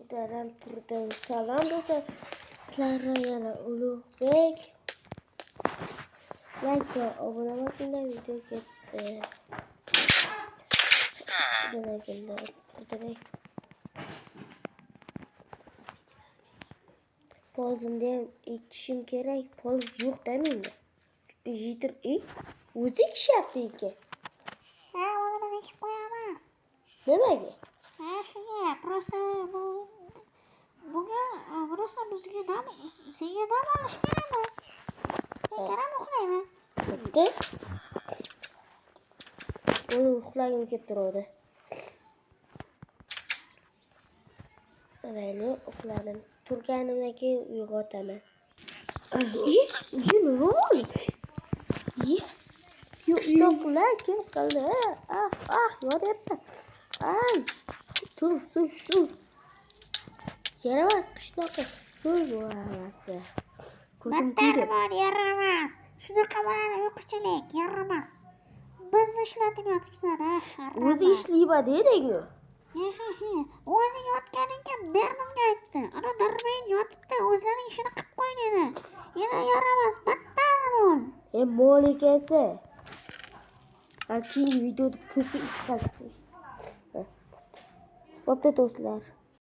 Ko'tarib turdim. Salom do'stlar. Sizlarga yana Ulug'bek. Like va obuna bo'linglar, video ketdi. Demaklar, turdik. Polzimda ham ekishim kerak. Polz yo'q-da menda. Yetir o'zi ekishyapti ekan. Ha, uni men ekib qo'yamiz. Nimaga? Ha, shunga, просто bugun просто bizga senga dam olish kerakmiz. Sen qarab uxlaymi? Bitta. Uni uxlagim kelib turadi. Mayli, uxladim. Turganimdan keyin uyg'otaman. Nima bo'ldi? Qishloqlar kim qildi? Yoryapti. Ay, suv. Yaramas qishloqqa. Suv bo'lmasa. Battar bor, yaramas. Shunaqa bo'ladi uyquchilik, yaramas. Biz ishlatib yotibsan, O'zi ishlayba deydi-ku. O'zi yotganingga berimizga aytdi. Ana darbayin yotibdi, o'zlarining ishini qilib qo'y dedi. Yana yaramas, battar bo'l. Molikasi. Keyingi videoda ko'pi ichib qoldi. Bo'pti do'stlar.